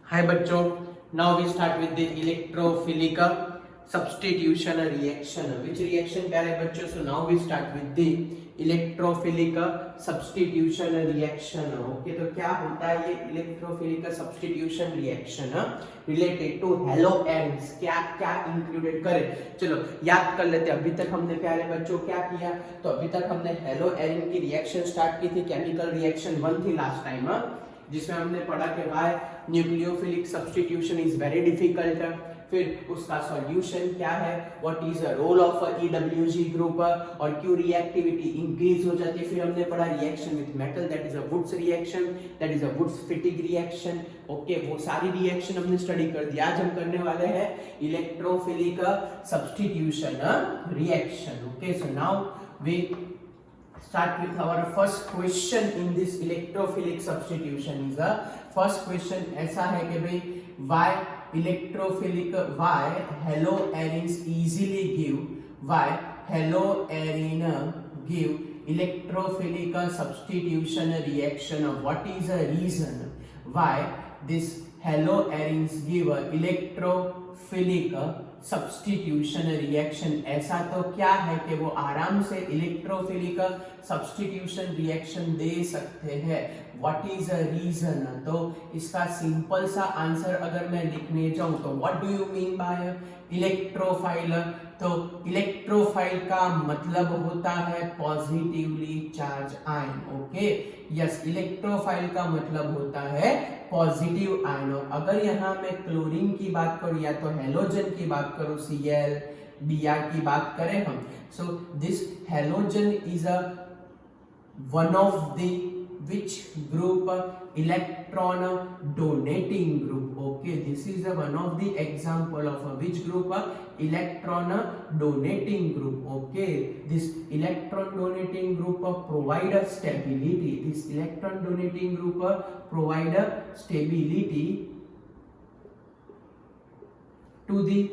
Hi बच्चों, now we start with the electrophilic substitution reaction. Which reaction प्यारे बच्चों? So now we start with the electrophilic substitution reaction. Okay, तो क्या होता है ये electrophilic substitution reaction related to halogens? क्या क्या included करें? चलो याद कर लेते हैं. अभी तक हमने प्यारे बच्चों क्या किया? तो अभी तक हमने हेलोएरिन की रिएक्शन स्टार्ट की थी. केमिकल रिएक्शन 1 थी लास्ट टाइम, जिसमें हमने पढ़ा कि why nucleophilic substitution is very difficult. फिर उसका सॉल्यूशन क्या है, what is the role of EWG group और क्यों रिएक्टिविटी इंक्रीज हो जाती है. फिर हमने पढ़ा reaction with metal, that is a Wurtz reaction, that is a Wurtz Fittig reaction. Okay, वो सारी रिएक्शन हमने स्टडी कर दी. आज हम करने वाले हैं electrophilic substitution reaction. Okay, so now we start with our first question in this electrophilic substitution. is the first question ऐसा है कि भाई why electrophilic, why haloarines easily give, why haloarine give electrophilic substitution reaction, what is the reason why this haloarines give electrophilic substitution reaction. ऐसा तो क्या है कि वो आराम से इलेक्ट्रोफिलिक सब्स्टिट्यूशन रिएक्शन दे सकते हैं. What is a reason? तो इसका सिंपल सा आंसर अगर मैं लिखने जाऊं तो what do you mean by electrophile? तो इलेक्ट्रोफाइल का मतलब होता है positively charge ion. Okay, yes, electrophile का मतलब होता है पॉजिटिव आयन. अगर यहाँ मैं क्लोरीन की बात करूं या तो हेलोजन की बात करूं, Cl Br की बात करें हम, so this halogen is a one of the which group? Electron donating group. Okay, this is one of the example of which group? Electron donating group. Okay, this electron donating group provide stability. This electron donating group provide stability to the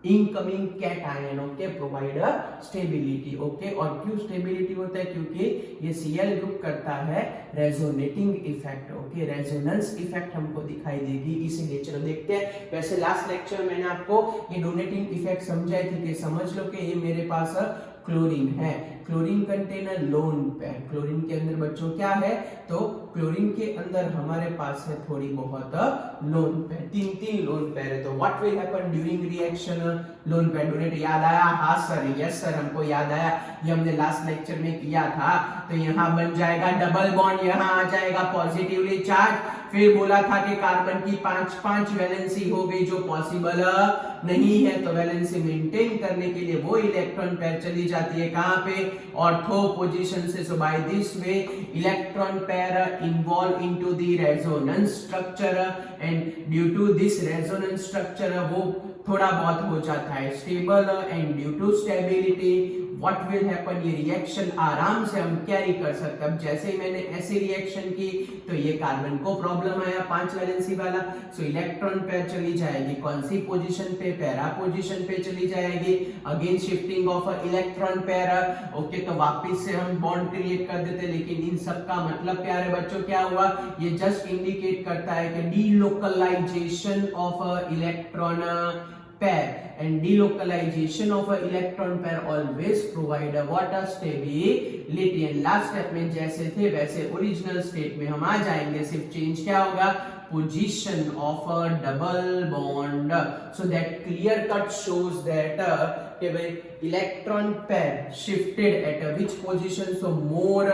incoming cation. Okay, provide stability. Okay, और क्यों stability होता है? क्योंकि ये Cl group करता है resonating effect. Okay, resonance effect हमको दिखाई देगी, इसीलिए चलो देखते हैं. वैसे लास्ट लेक्चर में मैंने आपको ये डोनेटिंग इफेक्ट समझाई थी कि समझ लो कि ये मेरे पास क्लोरीन है. Chlorine contain lone pair. Chlorine के अंदर बच्चों क्या है? तो क्लोरीन के अंदर हमारे पास है थोड़ी बहुत लोन पेयर, तीन लोन पेयर है. तो what will happen during reaction? Lone pair donate. याद आया? हाँ सर, यस सर, हमको याद आया. ये हमने लास्ट लेक्चर में किया था. तो यहाँ बन जाएगा डबल बॉन्ड, यहाँ आ जाएगा पॉजिटिवली चार्ज. फिर बोला था कि कार्बन की 5 वैलेंसी हो गई जो पॉसिबल नहीं है, तो वैलेंसी मेंटेन करने के लिए वो इलेक्ट्रॉन पेयर चली जाती है कहां पे? ऑर्थो पोजीशन से. So by this way electron pair involve into the resonance structure, and due to this resonance structure वो थोड़ा बहुत हो जाता है stable, and due to stability what will happen? ये रिएक्शन आराम से हम कैरी कर सकते हैं. अब जैसे ही मैंने ऐसी रिएक्शन की तो ये कार्बन को प्रॉब्लम आया 5 वैलेंसी वाला. सो इलेक्ट्रॉन पेयर चली जाएगी कौन सी पोजीशन पे? पैरा पोजीशन पे चली जाएगी. Again shifting of electron pair. Okay, तो वापस से हम बॉन्ड क्रिएट कर देते. लेकिन इन सब का मतलब प्यारे बच्चों क्या हुआ? ये जस्ट इंडिकेट करता है कि delocalisation of electron pair, and delocalization of a electron pair always provide a what? Stability. and last step में जैसे थे वैसे ओरिजिनल स्टेट में हम आ जाएंगे. सिर्फ चेंज क्या होगा? position of a double bond. so that clear cut shows that कि भाई electron pair shifted at which position? so more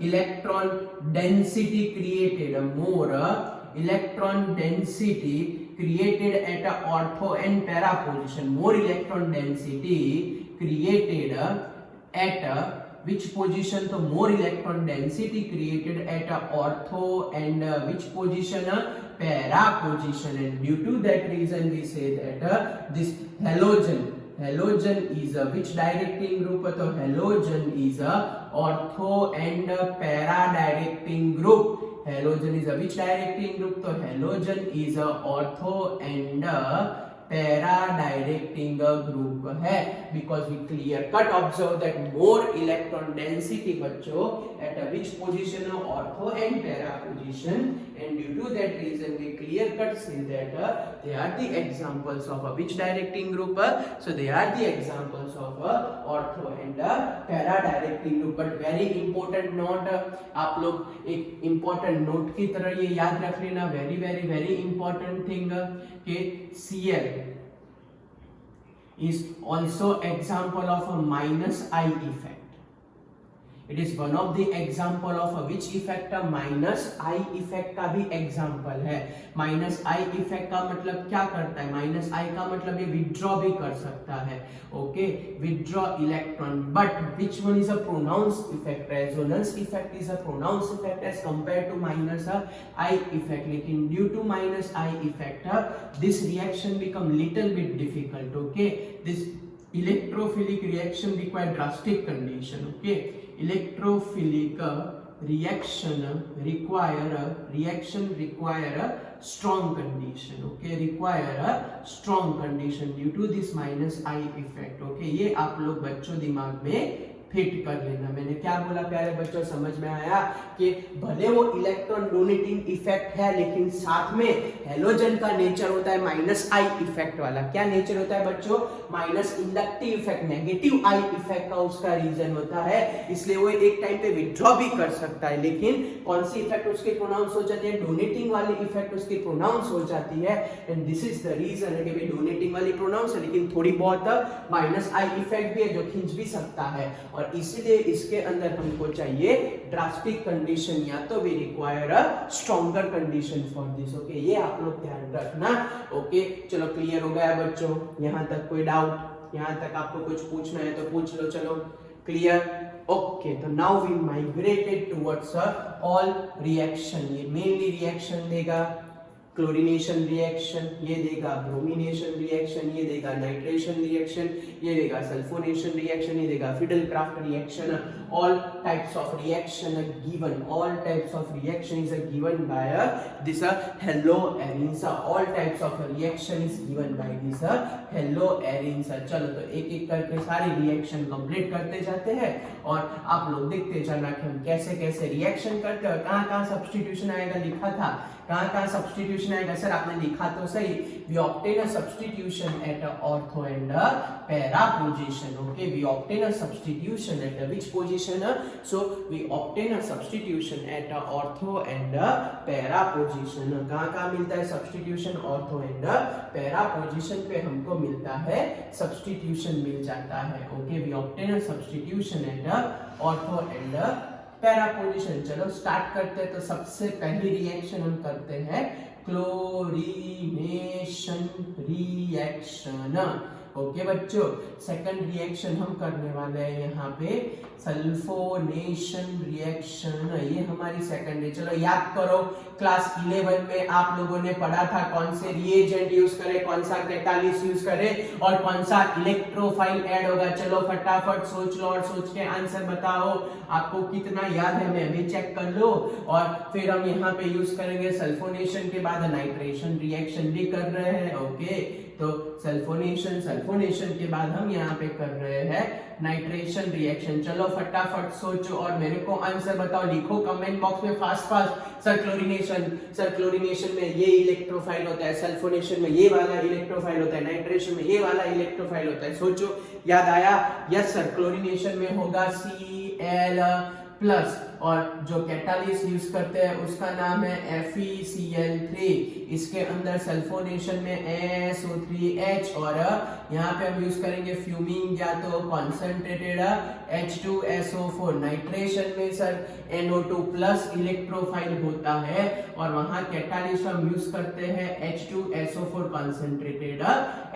electron density created, more electron density created at a ortho and para position. more electron density created at a which position? so more electron density created at a ortho and which position? para position. and due to that reason we say that this halogen is a which directing group? so halogen is a ortho and para directing group. halogen is a which directing group? तो halogen is a ortho and para directing group है. because we clear cut observe that more electron density बच्चों at which position? ortho and para position and due to that reason we clear cut say that they are the examples of which directing group. So they are the examples of ortho and para directing group. But very important note, आप लोग एक important note की तरह ये याद रख लेना, very very very important thing कि Cl is also example of a minus I effect. It is one of the example of which effect? a minus I effect का भी example है. minus I effect का मतलब क्या करता है? minus I का मतलब ये withdraw भी कर सकता है. okay, withdraw electron. but which one is a pronounced effect? resonance effect is a pronounced effect as compared to minus I effect. लेकिन due to minus I effect this reaction become little bit difficult. okay, this electrophilic reaction require drastic condition. okay, electrophilic reaction require a strong condition. okay, require a strong condition due to this minus I effect. okay, ये आप लोग बच्चों दिमाग में fit कर लेना. मैंने क्या बोला प्यारे बच्चों, समझ में आया कि भले वो इलेक्ट्रॉन डोनेटिंग इफेक्ट है लेकिन साथ में हेलोजन का नेचर होता है माइनस आई इफेक्ट वाला. क्या नेचर होता है बच्चों? Minus inductive effect, negative I effect का उसका रीजन होता है. इसलिए वो एक टाइम पे विथड्रॉ भी कर सकता है. लेकिन कौन सी इफेक्ट उसकी प्रोनाउंस हो जाती है? डोनेटिंग वाली इफेक्ट उसकी प्रोनाउंस हो जाती है. And this is the reason है कि भाई डोनेटिंग वाली प्रोनाउंस है लेकिन थोड़ी बहुत माइनस आई इफेक्ट भी है जो खींच भी सकता है. और इसीलिए इसके अंदर हमको चाहिए ड्रास्टिक कंडीशन, या तो we require a stronger condition for this. Okay, ये आप लोग ध्यान रखना. ओके, चलो क्लियर हो गया बच्चों? यहाँ तक कोई डाउट? यहाँ तक आपको कुछ पूछना है तो पूछ लो. चलो क्लियर. ओके, तो now we migrated towards all reaction. ये मेनली रिएक्शन देगा क्लोरीनेशन रिएक्शन, ये देगा ब्रोमिनेशन रिएक्शन, ये देगा नाइट्रेशन रिएक्शन, ये देगा सल्फोनेशन रिएक्शन, ये देगा fiddle-craft reaction. all types of reaction are given, all types of reaction is given by this haloarenes. all types of reaction is given by this haloarenes. चलो तो एक एक करके सारी रिएक्शन कंप्लीट करते जाते हैं और आप लोग देखते जाना कि हम कैसे कैसे रिएक्शन करते हैं. कहाँ कहाँ सब्स्टिट्यूशन आएगा लिखा था, कहाँ कहाँ सब्स्टिट्यूशन आएगा सर आपने लिखा तो सही. we obtain a substitution at ortho and para position. okay, we obtain a substitution at which position? so we obtain a substitution at ortho and para position. कहाँ कहाँ मिलता है substitution? ortho and para position पे हमको मिलता है substitution मिल जाता है. okay, we obtain a substitution at ortho and para position. चलो स्टार्ट करते हैं. तो सबसे पहली रिएक्शन हम करते हैं क्लोरीनेशन रिएक्शन. ओके बच्चों, सेकंड रिएक्शन हम करने वाले हैं यहाँ पे सल्फोनेशन रिएक्शन. ये हमारी सेकंड है. चलो याद करो, क्लास 11 में आप लोगों ने पढ़ा था कौन से रिएजेंट यूज करें, कौन सा कैटालिस्ट यूज करें और कौन सा इलेक्ट्रोफाइल ऐड होगा. चलो फटाफट सोच लो और सोच के आंसर बताओ. आपको कितना याद है मैं अभी चेक कर लो. और फिर हम यहाँ पे यूज करेंगे सल्फोनेशन के बाद नाइट्रेशन रिएक्शन भी कर रहे हैं. ओके, तो सल्फोनेशन के बाद हम यहाँ पे कर रहे हैं नाइट्रेशन रिएक्शन. चलो फटाफट सोचो और मेरे को आंसर बताओ. लिखो कमेंट बॉक्स में फास्ट फास्ट. सर क्लोरीनेशन में ये इलेक्ट्रोफाइल होता है, सल्फोनेशन में ये वाला इलेक्ट्रोफाइल होता है, नाइट्रेशन में ये वाला इलेक्ट्रोफाइल होता है. सोचो, याद आया? यस सर, क्लोरीनेशन में होगा Cl प्लस और जो कैटालिस्ट यूज करते हैं उसका नाम है FeCl3. इसके अंदर सल्फोनेशन में SO3H और यहाँ पे हम यूज करेंगे फ्यूमिंग या तो कॉन्सेंट्रेटेड H2SO4. नाइट्रेशन में सर NO2 प्लस इलेक्ट्रोफाइल होता है और वहाँ कैटालिस्ट हम यूज करते हैं H2SO4 कॉन्सेंट्रेटेड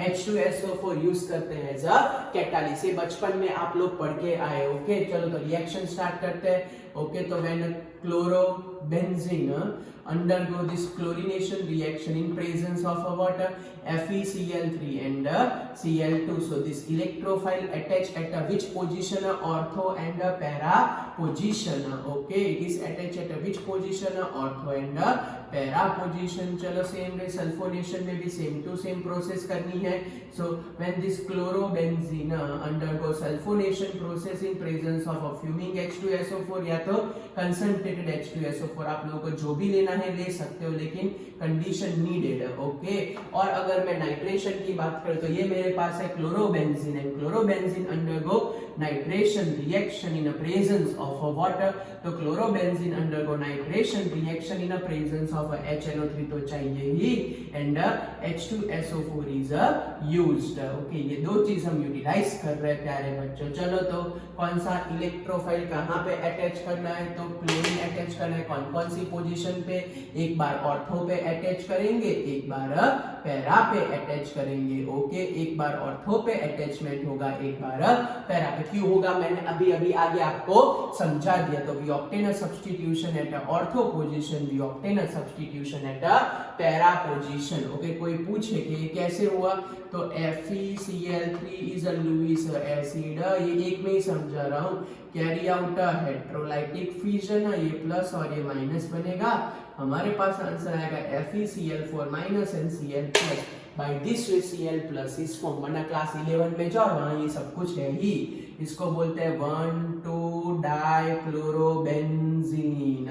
H2SO4 यूज करते हैं एज अ कैटालिस्ट. ये बचपन में आप लोग पढ़ के आए. ओके, चलो तो रिएक्शन स्टार्ट करते हैं. Okay, so when chlorobenzene undergo this chlorination reaction in presence of a water FeCl3 and Cl2, so this electrophile attach at which position? Ortho and para position. Okay, it is attached at which position? Ortho and para position. चलो same वे sulphonation में भी same to same process करनी है. So when this chlorobenzene undergo sulfonation process in presence of a fuming H2SO4 या तो concentrated H2SO4, आप लोगों को जो भी लेना है ले सकते हो, लेकिन कंडीशन नीडेड. ओके, और अगर मैं नाइट्रेशन की बात करूं तो ये मेरे पास है chlorobenzene, and chlorobenzene undergo nitration reaction in presence of water. तो chlorobenzene undergo nitration reaction in presence of HNO3 तो चाहिए ही, and H2SO4 is used. Okay, ये दो चीज हम यूटिलाइज कर रहे हैं प्यारे बच्चों. चलो, तो कौन सा इलेक्ट्रोफाइल कहां पे अटैच करना है? तो क्लोरीन अटैच करना है. कौन कौन सी पोजीशन पे? एक बार ऑर्थो पे अटैच करेंगे, एक बार पैरा पे अटैच करेंगे. ओके, एक बार ऑर्थो पे अटैचमेंट होगा, एक बार पैरा पे. क्यों होगा मैंने अभी अभी आगे आपको समझा दिया. तो we obtain a substitution at ortho position, we obtain a substitution at para position. Okay, कोई पूछे कि ये कैसे हुआ, तो FeCl3 is a Lewis acid. ये एक में ही समझा रहा हूं. कैरी आउट हेटेरोलाइटिक फिजन, ये प्लस और ये माइनस बनेगा. हमारे पास आंसर आएगा FeCl4 minus and Cl plus. By this way Cl plus इस फॉर्म बना. क्लास 11 में जाओ, वहां ये सब कुछ है ही. इसको बोलते हैं 1,2 डाइक्लोरोबेंजीन,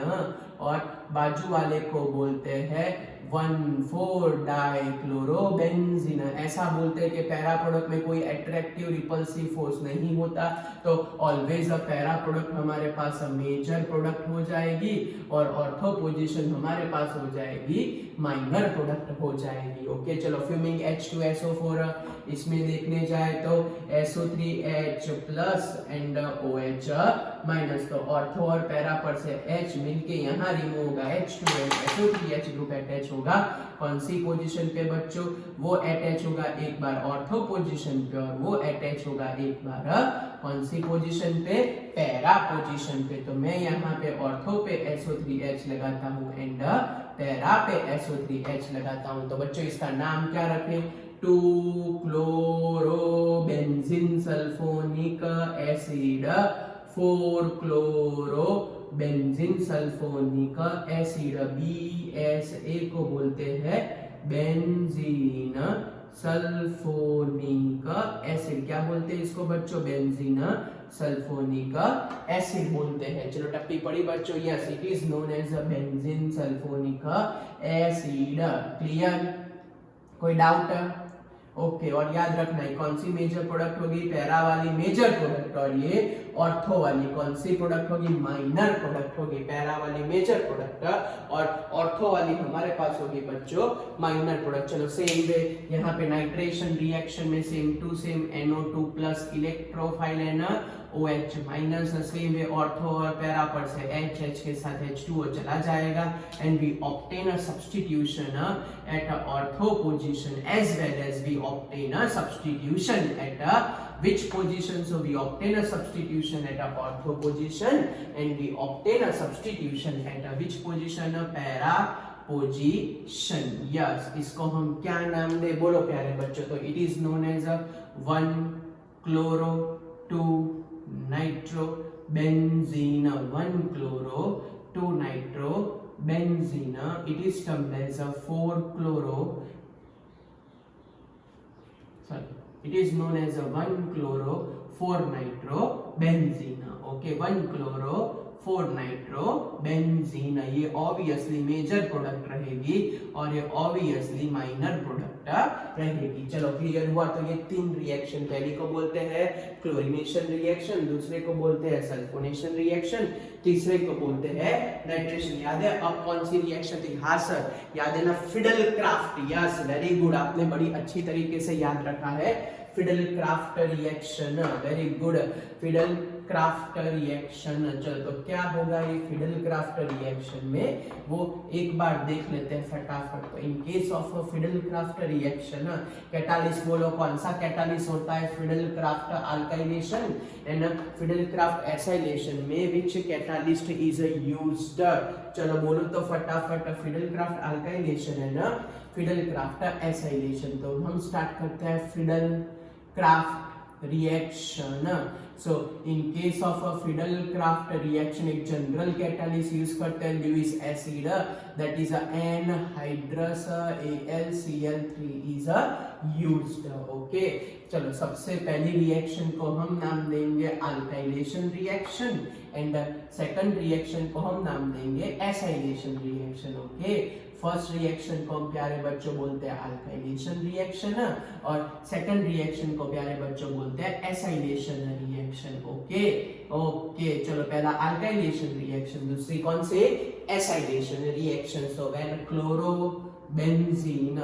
और बाजू वाले को बोलते हैं 1,4 डाइक्लोरोबेंजीन. ऐसा बोलते हैं कि पैरा प्रोडक्ट में कोई अट्रैक्टिव रिपल्सिव फोर्स नहीं होता, तो ऑलवेज अ पैरा प्रोडक्ट हमारे पास मेजर प्रोडक्ट हो जाएगी, और ऑर्थो पोजीशन हमारे पास हो जाएगी माइनर प्रोडक्ट हो जाएगी. ओके, चलो फ्यूमिंग H2SO4 इसमें देखने जाए तो SO3H plus and OH minus. तो ऑर्थो और पैरा पर से H मिलके यहाँ रिमूव होगा, H2H SO3H ग्रुप अटैच होगा. कौन सी पोजीशन पे बच्चों? वो अटैच होगा एक बार ऑर्थो पोजीशन पे, और वो अटैच होगा एक बार कौन सी पोजीशन पे? पैरा पोजीशन पे. तो मैं यहाँ पे ऑर्थो पे SO3H लगाता हूँ एंड पैरा पे SO3H लगाता हूँ. तो बच्चों इसका नाम क्या रखें? 2 chlorobenzene sulphonic acid, 4 chlorobenzene sulphonic acid. BSA को बोलते हैं बेंजीन सल्फोनिक एसिड. क्या बोलते हैं इसको बच्चों? बेंजीन सल्फोनिक एसिड बोलते हैं. चलो टप्पी पड़ी बच्चों. Yes, it is known as benzene sulphonic acid. Clear? कोई डाउट? ओके, और याद रखना है कौन सी मेजर प्रोडक्ट होगी? पैरा वाली मेजर प्रोडक्ट, और ये ऑर्थो वाली कौन सी प्रोडक्ट होगी? माइनर प्रोडक्ट होगी. पैरा वाली मेजर प्रोडक्ट और ऑर्थो वाली हमारे पास होगी बच्चों माइनर प्रोडक्ट. चलो सेम वे यहाँ पे नाइट्रेशन रिएक्शन में same to same NO2 plus electrophile है ना, OH minus. Same way ortho और पैरा पर से H के साथ H2O चला जाएगा, and we obtain a substitution at ortho position as well as we obtain a substitution at which position? So we obtain a substitution at a ortho position, and we obtain a substitution at a which position? A para position. Yes, इसको हम क्या नाम दे? बोलो प्यारे बच्चों. तो it is known as a 1 chloro 2 nitro benzene. 1 chloro 2 nitro benzene. It is termed as a 4 chloro. It is known as a 1 chloro 4 nitro benzene. Okay, 1 chloro 4 nitro benzene. ये obviously major product रहेगी, और ये obviously minor product रहेगी. चलो clear हुआ? तो ये तीन रिएक्शन, पहली को बोलते हैं क्लोरीनेशन रिएक्शन, दूसरे को बोलते हैं सल्फोनेशन रिएक्शन, तीसरे को बोलते हैं नाइट्रेशन. याद है अब कौन सी रिएक्शन थी? हाँ सर, याद है ना, fiddle craft. Yes, very good, आपने बड़ी अच्छी तरीके से याद रखा है. Fiddle craft reaction, very good. Fiddle craft reaction. चलो, तो क्या होगा ये फिडल क्राफ्ट रिएक्शन में, वो एक बार देख लेते हैं फटाफट. तो in case of fiddle craft reaction, catalyst बोलो कौन सा कैटालिस्ट होता है? Fiddle craft alkylation and fiddle Crafts acylation में विच कैटालिस्ट इज यूज्ड? चलो बोलो तो फटाफट. फिडल क्राफ्ट अल्काइलेशन है ना, फिडल क्राफ्ट एसाइलेशन. तो हम स्टार्ट करते हैं fiddle craft reaction. So in case of Fidel-craft reaction एक जनरल कैटालिस्ट यूज करते हैं Lewis acid, that is anhydrous AlCl3 is used. Okay, चलो सबसे पहली रिएक्शन को हम नाम देंगे alkylation reaction and second reaction को हम नाम देंगे acylation reaction. Okay, first reaction को हम प्यारे बच्चों बोलते हैं अल्काइलेशन रिएक्शन और सेकंड रिएक्शन को प्यारे बच्चों बोलते हैं एसाइलेशन रिएक्शन। ओके ओके, चलो पहला अल्काइलेशन रिएक्शन, दूसरी कौन से acylation reaction. So when chlorobenzene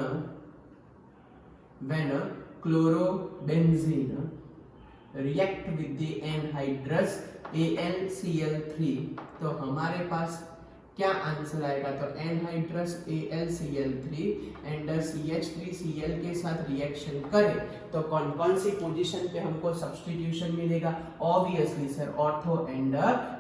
react with the anhydrous AlCl3, तो हमारे पास क्या आंसर आएगा, तो एनहाइड्रस AlCl3 एंड CH3Cl के साथ रिएक्शन करें तो कौन कौन सी पोजीशन पे हमको सब्स्टिट्यूशन मिलेगा, obviously sir ortho and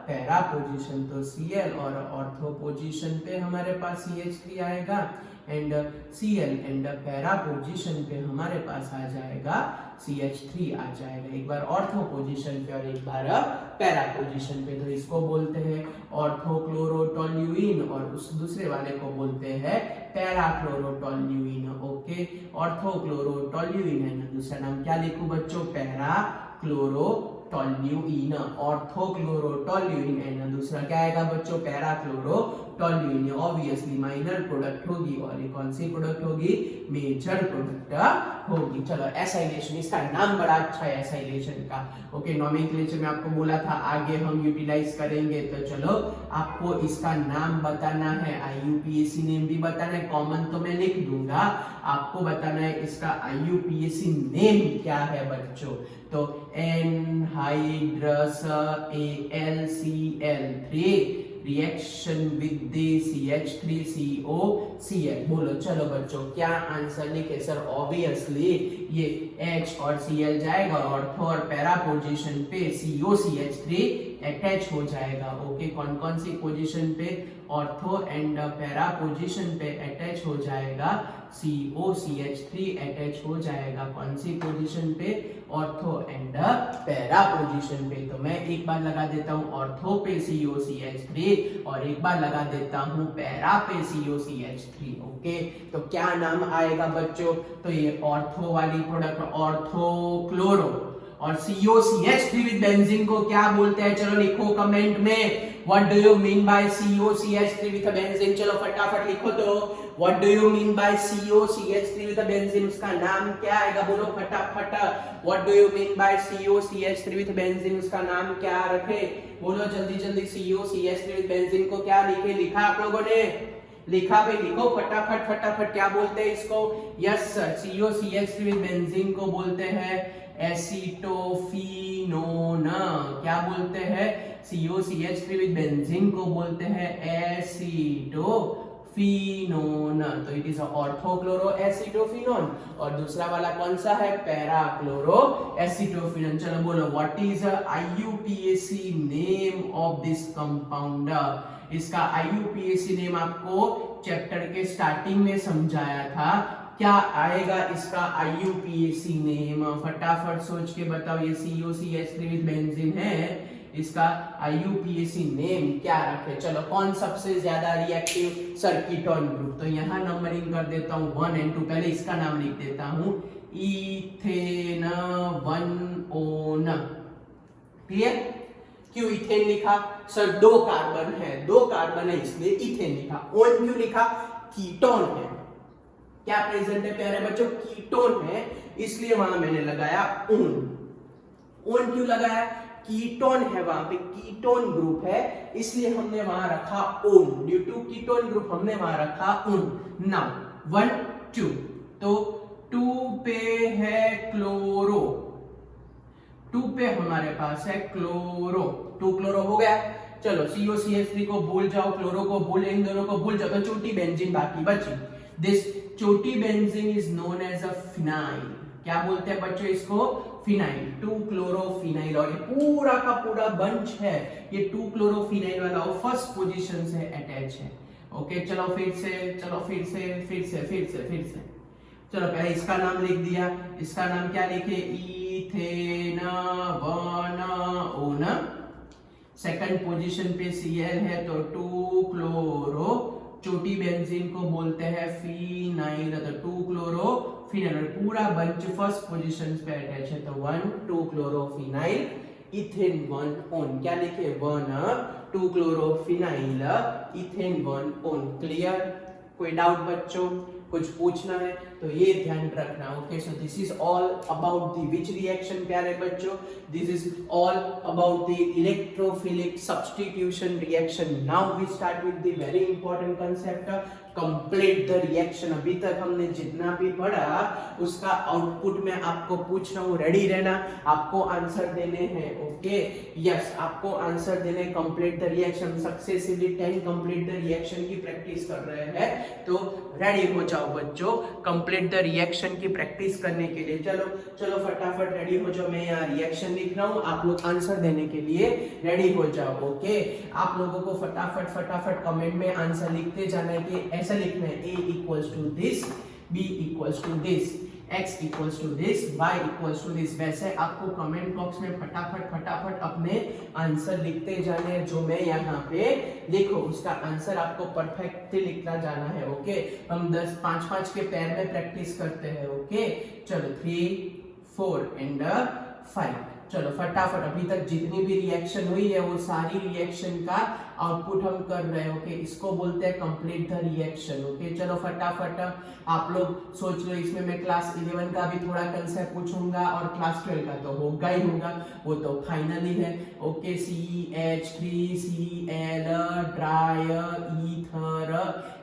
para position, तो Cl और ऑर्थो पोजीशन पे हमारे पास CH3 आएगा and Cl and para position पे हमारे पास आ जाएगा CH3 आ जाएगा, एक बार ऑर्थो पोजीशन पे और एक बार पैरा पोजीशन पे। तो इसको बोलते हैं ऑर्थोक्लोरोटोल्यूइन और उस दूसरे वाले को बोलते हैं पैराक्लोरोटोल्यूइन। ओके, ऑर्थोक्लोरोटोल्यूइन है ना, दूसरा नाम क्या लिखूं बच्चों, पैराक्लोरोटोल्यूइन, ऑर्थोक्लोरोटोल्यूइन एंड दूसरा क्या आएगा बच्चों, पैराक्लोरोटोल्यूइन। ऑब्वियसली माइनर प्रोडक्ट होगी और ये कौन सी प्रोडक्ट होगी, मेजर प्रोडक्ट होगी। चलो एसाइलेशन, इसका नाम बड़ा अच्छा है एसाइलेशन का। ओके, नोमेनक्लेचर में आपको बोला था आगे हम यूटिलाइज करेंगे, तो चलो आपको इसका नाम बताना है, IUPAC नेम भी बताना है, कॉमन तो मैं लिख दूंगा, आपको बताना है इसका IUPAC नेम क्या है बच्चों। तो anhydrous AlCl3 reaction with the CH3COCl। बोलो चलो बच्चों क्या आंसर लिखे, सर ऑब्वियसली ये H और Cl जाएगा और ऑर्थो और पैरा पोजीशन पे COCH3 अटैच हो जाएगा। ओके, कौन कौन सी पोजीशन पे, ऑर्थो एंड पैरा पोजीशन पे अटैच हो जाएगा, COCH3 अटैच हो जाएगा, कौन सी पोजीशन पे, ऑर्थो एंड पैरा पोजीशन पे। तो मैं एक बार लगा देता हूं ऑर्थो पे COCH3 और एक बार लगा देता हूं पैरा पे COCH3। ओके, तो क्या नाम आएगा बच्चों, तो ये ऑर्थो वाली प्रोडक्ट ऑर्थोक्लोरो और COCH3 विद बेंजीन को क्या बोलते हैं, चलो लिखो कमेंट में, what do you mean by COCH3 with benzene, चलो फटाफट लिखो तो what do you mean by COCH3 with benzene, उसका नाम क्या आएगा, बोलो फटाफट, what do you mean by COCH3 with benzene, उसका नाम क्या रखे, बोलो जल्दी जल्दी, COCH3 विद बेंजीन को क्या लिखे, लिखा आप लोगों ने, लिखा भाई, लिखो फटाफट फटाफट, क्या बोलते हैं इसको, yes sir COCH3 with benzene को बोलते हैं एसीटोफिनोन, क्या बोलते हैं, COCH3 विद बेंजीन को बोलते हैं एसीटोफिनोन, तो इट इज ऑर्थोक्लोरो एसीटोफिनोन और दूसरा वाला कौन सा है, पैराक्लोरो एसीटोफिनोन। चलो बोलो what is IUPAC name of this compound, इसका IUPAC नेम आपको चैप्टर के स्टार्टिंग में समझाया था, क्या आएगा इसका IUPAC नेम, फटाफट सोच के बताओ, ये COCH3 विद बेंजीन है, इसका IUPAC नेम क्या रखे, चलो कौन सबसे ज्यादा रिएक्टिव, सर कीटोन ग्रुप, तो यहाँ नंबरिंग कर देता हूँ 1 and 2, पहले इसका नाम लिख देता हूँ इथेन 1-ON, क्लियर, क्यों इथेन लिखा, सर 2 कार्बन है, 2 कार्बन है इसलिए इथेन लिखा, ओन क्यों लिखा, कीटोन है, क्या प्रेजेंट है प्यारे बच्चों, कीटोन है, इसलिए वहां मैंने लगाया ओन। ओन क्यों लगाया, कीटोन है वहां पे, कीटोन ग्रुप है, इसलिए हमने वहां रखा on, due to ketone group हमने वहां रखा ओन। नाउ 1 2, तो 2 पे है क्लोरो, 2 पे हमारे पास है क्लोरो, 2 क्लोरो हो गया, चलो COCH3 को भूल जाओ, क्लोरो को भूल, इन दोनों को भूल जाओ, तो चोटी बेंजीन बाकी बची। दिस चोटी benzene is known as a phenyl, क्या बोलते हैं बच्चों इसको, फिनाइल, 2 क्लोरोफिनाइल, और ये पूरा का पूरा बंच है ये 2 क्लोरोफिनाइल वाला, और फर्स्ट पोजीशन से अटैच है। ओके, चलो फिर से चलो पहले इसका नाम लिख दिया, इसका नाम क्या लिखे, इथेन 1 ON। सेकंड पोजीशन पे Cl है तो 2 क्लोरो, चोटी बेंजीन को बोलते हैं फिनाइल, तो 2 क्लोरो फिनाइल। पूरा बंच फर्स्ट पोजीशन पे अटैच है तो 1 2 क्लोरो फिनाइल इथेन 1 ON। क्या लिखे 1 2 chloro phenyl ethane 1 ON। Clear? कोई डाउट बच्चों? कुछ पूछना है तो ये ध्यान रखना। Okay, so this is all about the which reaction प्यारे बच्चों, this is all about the electrophilic substitution reaction. Now we start with the very important concept, complete the reaction. अभी तक हमने जितना भी पढ़ा उसका आउटपुट में आपको पूछ रहा हूँ, रेडी रहना, आपको आंसर देने हैं। ओके यस, आपको आंसर देने। Complete the reaction successfully 10 complete the reaction की प्रैक्टिस कर रहे हैं तो रेडी हो जाओ बच्चों कंप्लीट द रिएक्शन की प्रैक्टिस करने के लिए। चलो चलो फटाफट रेडी हो जाओ। मैं यहाँ रिएक्शन लिख रहा हूँ, आप लोग आंसर देने के लिए रेडी हो जाओ। ओके, आप लोगों को फटाफट फटाफट कमेंट में आंसर लिखते जाना है कि ऐसा लिखना है a equals to this, b equals to this, x equals to this, y equals to this. वैसे आपको कमेंट बॉक्स में फटाफट फटाफट अपने आंसर लिखते जाने हैं। जो मैं यहाँ पे लिखो उसका आंसर आपको परफेक्टली लिखना जाना है। ओके, हम 10 5 के पैर में प्रैक्टिस करते हैं। ओके चलो 3 4 एंड 5। चलो फटाफट, अभी तक जितनी भी रिएक्शन हुई है वो सारी रिएक्शन का आउटपुट हम कर रहे हैं। ओके, इसको बोलते हैं कंप्लीट द रिएक्शन। ओके चलो फटाफट आप लोग सोच लो, इसमें मैं क्लास 11 का भी थोड़ा कंसेप्ट पूछूंगा और क्लास 12 का तो होगा ही होगा, वो तो फाइनली है। Okay, CH3Cl dry ether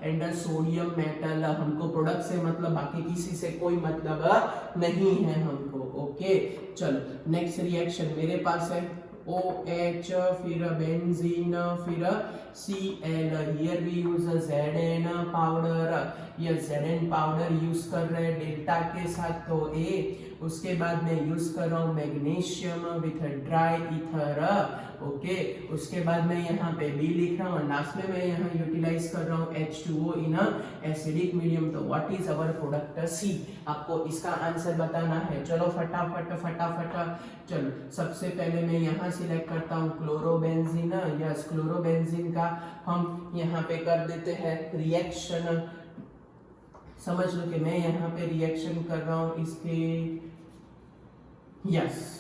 and sodium metal. हमको प्रोडक्ट से मतलब, बाकी किसी से कोई मतलब नहीं है हमको। ओके चलो नेक्स्ट रिएक्शन मेरे पास है OH, फिर बेंजीन, फिर Cl। Here we use Zn powder, ये Zn पाउडर यूज कर रहे हैं डेल्टा के साथ तो A। उसके बाद मैं यूज कर रहा हूँ magnesium with dry ether. Okay, उसके बाद मैं यहाँ पे B लिख रहा हूँ, लास्ट में मैं यहाँ यूटिलाइज कर रहा हूँ H2O इन एसिडिक मीडियम। तो what is our product C? आपको इसका आंसर बताना है। चलो फटाफट फटाफट। चलो सबसे पहले मैं यहाँ सिलेक्ट करता हूँ क्लोरोबेंजीन। यस, क्लोरोबेंजीन का हम यहाँ पे कर देते हैं रिएक्शन। समझ लो कि मैं यहाँ पे रिएक्शन कर रहा हूँ इसके, यस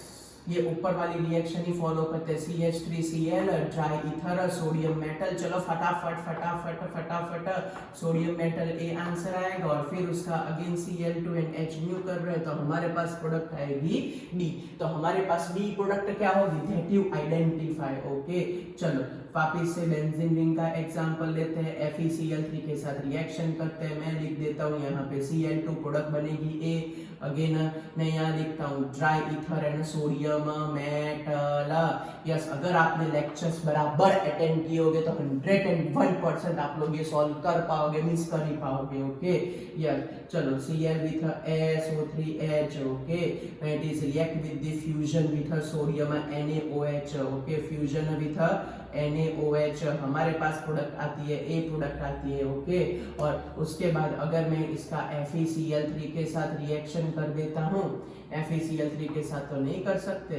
ये ऊपर वाली रिएक्शन ही फॉलो करते हैं। CH3Cl dry ether sodium metal. चलो फटाफट फटाफट फटाफट, सोडियम मेटल A आंसर आएगा और फिर उसका अगेन Cl2 एंड H कर रहे हैं तो हमारे पास प्रोडक्ट आएगी B। तो हमारे पास B प्रोडक्ट क्या होगी? That you identify. ओके चलो वापिस से बेंजीन रिंग का एग्जांपल लेते हैं। FeCl3 के साथ रिएक्शन करते हैं। मैं लिख देता हूँ यहाँ पे Cl2 प्रोडक्ट बनेगी A। अगेन मैं यहाँ लिखता हूँ dry ether and sodium metal. Yes, अगर आपने लेक्चर्स बराबर अटेंड किए होगे तो 101% आप लोग ये सॉल्व कर पाओगे, मिस कर ही पाओगे। ओके यस, चलो Cl with SO3H। Okay, it is react with the fusion with sodium NaOH। Okay, fusion with NaOH हमारे पास प्रोडक्ट आती है A प्रोडक्ट आती है। ओके, और उसके बाद अगर मैं इसका FeCl3 के साथ रिएक्शन कर देता हूँ, FeCl3 के साथ तो नहीं कर सकते,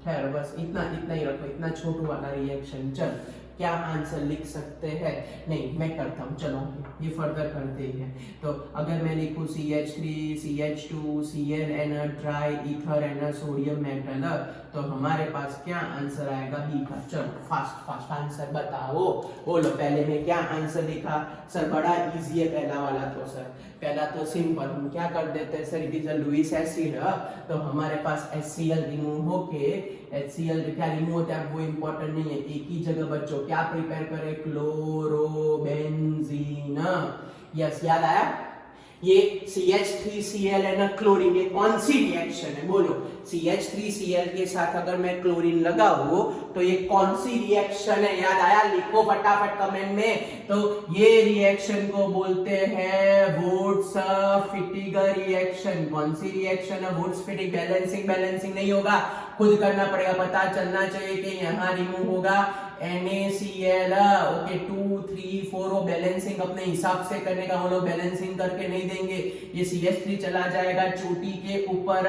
खैर बस इतना ही रखो, इतना छोटू वाला रिएक्शन। चल क्या आंसर लिख सकते हैं? नहीं मैं करता हूँ, चलो ये फर्दर करते हैं। तो अगर मैं लिखूँ CH3 CH2 Cl dry ether and sodium metal तो हमारे पास क्या आंसर आएगा? B का। चलो फास्ट फास्ट आंसर बताओ, बोलो। पहले मैं क्या आंसर लिखा? सर बड़ा इजी है पहला वाला तो। सर पहला तो सिंपल, हम क्या कर देते हैं sir, it is a Lewis acid. तो हमारे पास HCl रिमूव होके, HCl क्या रिमूव होता है वो इंपॉर्टेंट नहीं है, एक ही जगह बच्चों क्या प्रिपेयर करें? क्लोरोबेंजीन। यस, याद आया? ये CH3Cl है ना, क्लोरीन, ये कौन सी रिएक्शन है? बोलो। CH3Cl के साथ अगर मैं क्लोरीन लगाऊं तो ये कौन सी रिएक्शन है? याद आया? लिखो फटाफट कमेंट में। तो ये रिएक्शन को बोलते हैं वुड्स-फिटिग रिएक्शन। कौन सी रिएक्शन है? वुड्स-फिटिग। बैलेंसिंग नहीं होगा, खुद करना पड़ेगा, पता चलना चाहिए कि यहाँ रिमूव होगा, NaCl, ओके 2 3 4 वो बैलेंसिंग अपने हिसाब से करने का, वो लोग बैलेंसिंग करके नहीं देंगे, ये CH3 चला जाएगा चोटी के ऊपर।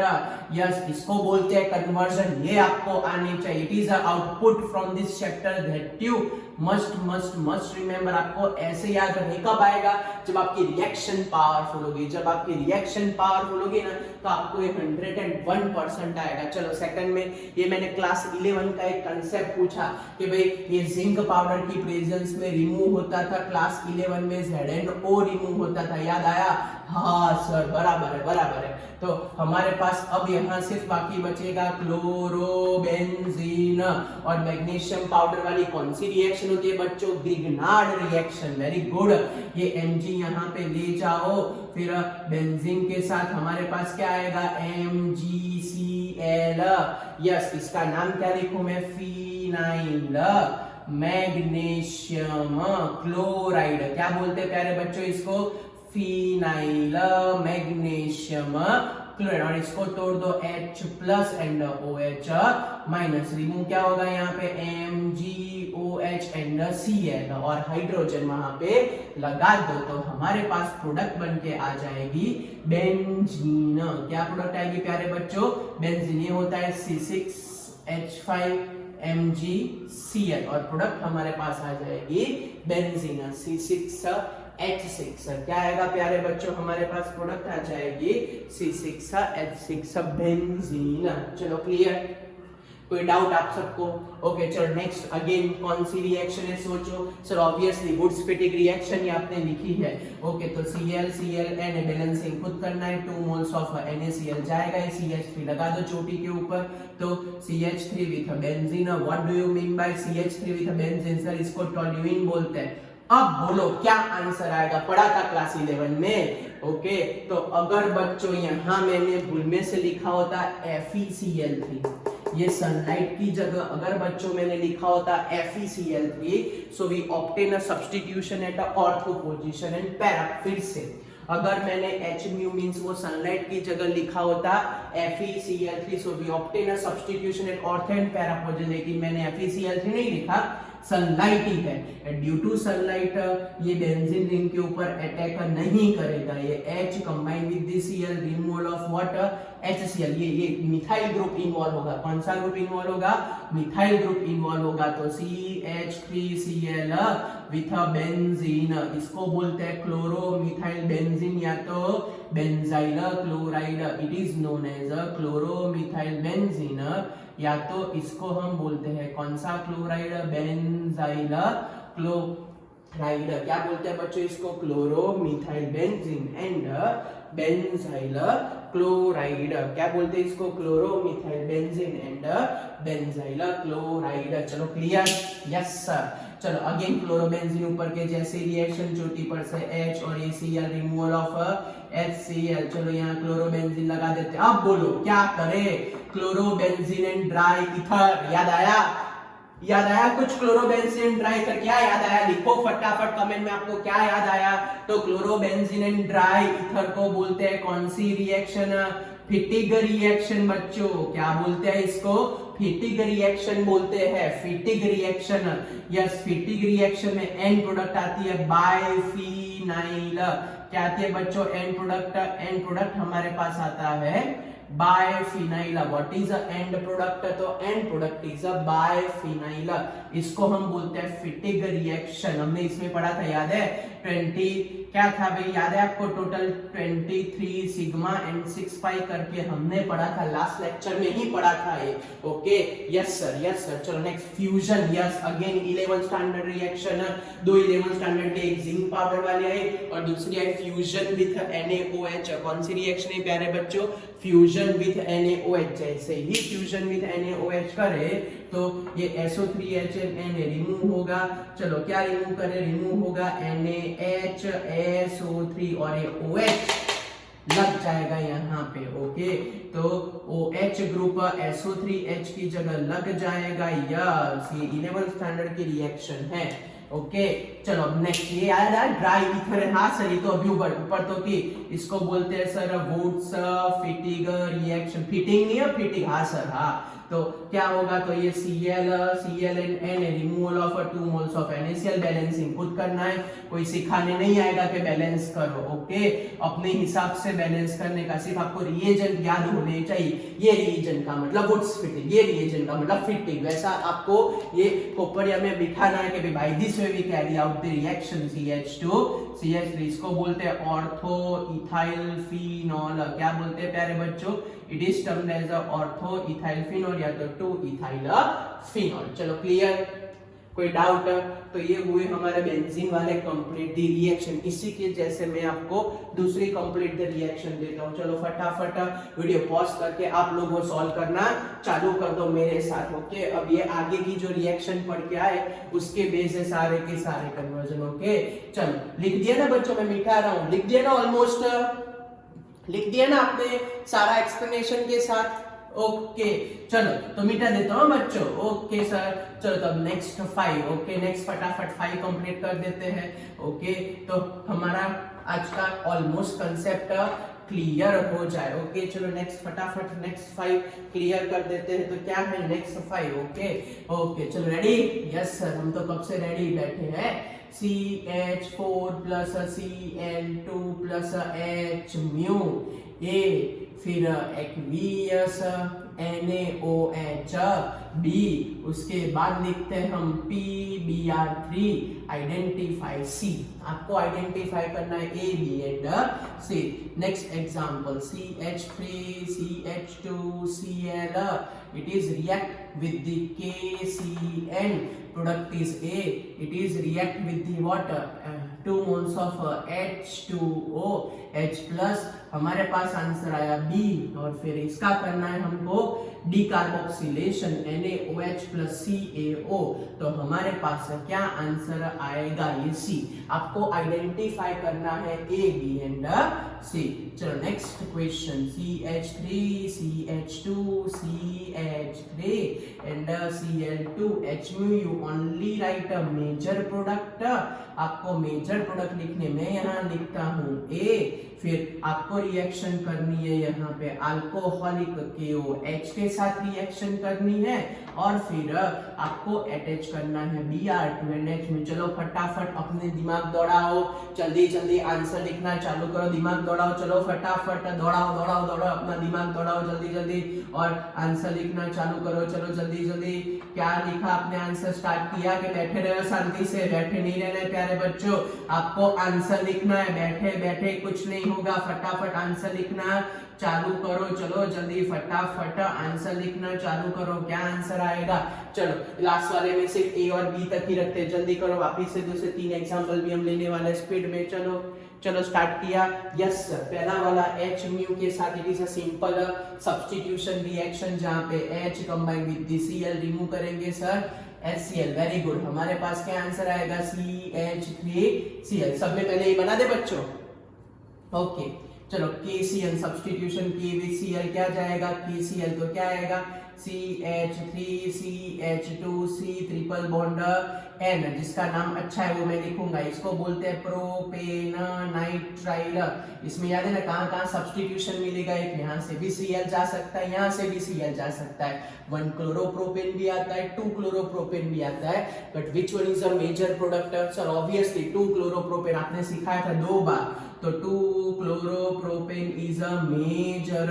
यस, इसको बोलते हैं कन्वर्जन, ये आपको आनी चाहिए। It is a output from this chapter that you must remember. आपको ऐसे याद रखने कब आएगा, जब आपकी रिएक्शन पावरफुल होगी। जब आपकी रिएक्शन पावरफुल होगी ना तो आपको ये 101% आएगा। चलो सेकंड में ये मैंने क्लास 11 का एक कंसेप्ट पूछा कि भाई ये जिंक पाउडर की प्रेजेंस में रिमूव होता था, क्लास 11 में ZnO रिमूव होता था, याद आया? हाँ सर, बराबर है। तो हमारे पास अब यहाँ सिर्फ बाकी बचेगा क्लोरोबेंजीन और मैग्नीशियम पाउडर वाली कौन सी रिएक्शन होती है बच्चों? Grignard reaction. वेरी गुड, ये Mg यहाँ पे ले जाओ, फिर बेंजीन के साथ हमारे पास क्या आएगा? MgCl। यस, इसका नाम क्या लिखूं मैं? Phenyl magnesium chloride. क्या बोलते हैं प्यारे बच्चों इसको? Phenyl magnesium chloride. और इसको तोड़ दो, H+ and OH minus, remove क्या होगा यहाँ पे? MgOH एंड Cl, और हाइड्रोजन वहां पे लगा दो तो हमारे पास प्रोडक्ट बन के आ जाएगी बेंजीन। क्या प्रोडक्ट आएगी प्यारे बच्चों? बेंजीन। ये होता है C6H5MgCl और प्रोडक्ट हमारे पास आ जाएगी बेंजीन C6H6। क्या आएगा प्यारे बच्चों? हमारे पास प्रोडक्ट आ जाएगी C6H6 बेंजीन। चलो क्लियर? कोई डाउट आप सबको? ओके चलो नेक्स्ट, अगेन कौन सी रिएक्शन है सोचो। सर ऑब्वियसली वुड्स-पिटिक रिएक्शन ये आपने लिखी है। ओके तो Cl Na बैलेंसिंग खुद करना है, 2 मोल्स ऑफ NaCl जाएगा, CH3 लगा दो चोटी के ऊपर, तो CH3 with benzene. What do you mean by CH3 with benzene? Sir इसको टोल्यूइन बोलते हैं। अब बोलो क्या आंसर आएगा? पढ़ा था क्लास 11 में। ओके तो अगर बच्चों यहाँ मैंने भूल में से लिखा होता FeCl3, ये सनलाइट की जगह अगर बच्चों मैंने लिखा होता FeCl3, so we obtain a substitution at a ortho position and para. फिर से अगर मैंने Hmu मींस वो सनलाइट की जगह लिखा होता FeCl3, so we obtain a substitution at ortho and para position, लेकिन मैंने FeCl3 नहीं लिखा, सनलाइट ही है। ड्यू टू सनलाइट ये बेंजीन रिंग के ऊपर अटैक नहीं करेगा, ये H combine with the Cl, removal of what? HCl। ये मिथाइल ग्रुप इन्वॉल्व होगा। कौन सा ग्रुप इन्वॉल्व होगा? मिथाइल ग्रुप इन्वॉल्व होगा। तो CH3Cl विथ बेंजीन, इसको बोलते हैं क्लोरोमिथाइल बेंजीन या तो benzyl chloride. It is known as chloromethyl benzene, या तो इसको हम बोलते हैं कौन सा क्लोराइड? Benzyl chloride. क्या बोलते हैं बच्चों इसको? Chloromethyl benzene and benzyl chloride. क्या बोलते हैं इसको? Chloromethyl benzene and benzyl chloride. चलो क्लियर? Yes sir. चलो अगेन क्लोरोबेंजीन ऊपर के जैसे रिएक्शन, चोटी पर से H और Cl, रिमूवल ऑफ HCl। चलो यहाँ क्लोरोबेंजीन लगा देते हैं। अब बोलो क्या करें? Chlorobenzene and dry ether. याद आया? याद आया कुछ? क्लोरोबेंजीन ड्राई ईथर क्या याद आया? लिखो फटाफट कमेंट में आपको क्या याद आया। तो क्लोरोबेंजीन एंड ड्राई ईथर को बोलते हैं कौन सी रिएक्शन? फिटिग रिएक्शन बच्चों। क्या बोलते हैं इसको? फिटिग रिएक्शन बोलते हैं। फिटिग रिएक्शन। यस, फिटिग रिएक्शन में एंड प्रोडक्ट आती है बाइफिनाइल। क्या आती है बच्चों? And product. एंड प्रोडक्ट हमारे पास आता है biphenyl. What is a end product? तो end product is a biphenyl. इसको हम बोलते हैं फिटिग रिएक्शन। हमने इसमें पढ़ा था, याद है? 20 क्या था भाई, याद है आपको? टोटल 23 सिग्मा एंड 6 पाई करके हमने पढ़ा था, लास्ट लेक्चर में ही पढ़ा था ये। Okay yes sir, yes sir. चलो next, fusion. Yes again 11 standard reaction. दो 11 स्टैंडर्ड के, एक जिंक पाउडर वाली है और दूसरी है फ्यूजन विथ NaOH। कौन सी रिएक्शन है प्यारे बच्चों? Fusion with NaOH। जैसे ही फ्यूजन विथ NaOH करे तो ये SO3HNA रिमूव होगा। चलो क्या रिमूव करे? रिमूव होगा NaH SO3 और ये OH लग जाएगा यहाँ पे। ओके तो OH ग्रुप SO3H की जगह लग जाएगा। यस, ये 11 स्टैंडर्ड की रिएक्शन है। ओके चलो अब नेक्स्ट, ये आया ड्राई ईथर है। हाँ सर, ये तो अभी ऊपर तो की इसको बोलते हैं sir woods Fittig reaction. Fitting नहीं है, फिटिग। हाँ सर, हाँ तो क्या होगा, तो ये Cl and Na, removal of 2 moles of NaCl, balancing खुद करना है, कोई सिखाने नहीं आएगा कि बैलेंस करो, ओके। अपने हिसाब से बैलेंस करने का, सिर्फ आपको रिएजेंट याद होने चाहिए। ये रिएजेंट का मतलब वुड्स फिटिंग, ये रिएजेंट का मतलब फिटिंग, वैसा आपको ये खोपड़िया में बिठाना है कि by this way we carry out the reaction CH2 CH3, इसको बोलते हैं ऑर्थो इथाइल फिनॉल। क्या बोलते हैं प्यारे बच्चों, it is termed as ortho ethyl phenol या तो 2 इथाइल फिनॉल। चलो क्लियर, कोई डाउट? तो ये हुए हमारे बेंजीन वाले कंप्लीट द रिएक्शन। इसी के जैसे मैं आपको दूसरी कंप्लीट द रिएक्शन देता हूं। चलो फटाफट वीडियो पॉज करके आप लोग वो सॉल्व करना चालू कर दो मेरे साथ, ओके। अब ये आगे की जो रिएक्शन पढ़ के आए उसके बेस है सारे के सारे कन्वर्जन, ओके। चलो लिख दिया ना बच्चों, मैं मिटा रहा हूं, लिख दिया ना, ऑलमोस्ट लिख दिया ना आपने सारा एक्सप्लेनेशन के साथ, ओके। चलो तो मिटा देता हूँ बच्चों, ओके सर। चलो तो नेक्स्ट 5, ओके, नेक्स्ट फटाफट 5 कंप्लीट कर देते हैं, ओके। तो हमारा आज का ऑलमोस्ट कंसेप्ट क्लियर हो जाए, ओके। चलो नेक्स्ट फटाफट नेक्स्ट 5 क्लियर कर देते हैं। तो क्या है नेक्स्ट 5, ओके ओके। चलो रेडी? यस सर, हम तो कब से रेडी बैठे हैं। CH4 plus Cl2 plus H mu A, फिर एक्वियस NaOH B, उसके बाद लिखते हैं हम PBr3, आइडेंटिफाई C। आपको आइडेंटिफाई करना है A, B and C। Next example CH3 CH2 Cl, it is react with the KCN, product is A, it is react with the water 2 moles of H2O, H plus, हमारे पास answer आया B। और फिर इसका करना है हमको decarboxylation NaOH plus CaO, तो हमारे पास क्या आंसर आएगा, ये C। आपको आइडेंटिफाई करना है A, B एंड C। चलो next question CH3 CH2 CH3 and Cl2 H mu, you only write a major product. आपको मेजर प्रोडक्ट लिखने में यहाँ लिखता हूँ A, फिर आपको रिएक्शन करनी है यहाँ पे अल्कोहलिक KOH के साथ रिएक्शन करनी है, और फिर आपको अटैच करना है Br2NH में। चलो फटाफट अपने दिमाग दौड़ाओ, जल्दी जल्दी आंसर लिखना चालू करो, दिमाग दौड़ाओ, चलो फटाफट दौड़ाओ दौड़ाओ दौड़ाओ, अपना दिमाग दौड़ाओ जल्दी जल्दी और आंसर लिखना चालू करो। चलो जल्दी जल्दी, क्या लिखा आपने, आंसर स्टार्ट किया कि बैठे रहो शांति से? बैठे नहीं रहना प्यारे बच्चों, आपको आंसर लिखना है, बैठे बैठे कुछ नहीं होगा, फटाफट आंसर लिखना चालू करो। चलो जल्दी फटाफट आंसर लिखना चालू करो, क्या आंसर आएगा? चलो लास्ट वाले में सिर्फ A और B तक ही रखते हैं, जल्दी करो, वापिस से दूसरे 3 एग्जांपल भी हम लेने वाले स्पीड में। चलो चलो स्टार्ट किया। यस सर, पहला वाला H म्यू के साथ it is a simple substitution reaction, जहां पे H combine with the Cl, remove करेंगे सर HCl, वेरी गुड। हमारे पास क्या आंसर आएगा, CH3Cl। सब में पहले ये बना दे बच्चों, ओके। चलो KCl substitution K with Cl क्या जाएगा, KCl तो क्या आएगा CH3 CH2C triple bond N, जिसका नाम अच्छा है वो मैं लिखूंगा, इसको बोलते हैं प्रोपेन नाइट्राइल। इसमें याद है ना कहां कहां सब्स्टिट्यूशन मिलेगा, एक यहाँ से भी Cl जा सकता है, यहाँ से भी Cl जा सकता है, 1 क्लोरोप्रोपेन भी आता है, 2 क्लोरोप्रोपेन भी आता है, but which one is a major product? Sir obviously 2 chloropropane, आपने सिखाया था 2 बार, तो 2 chloropropane is a major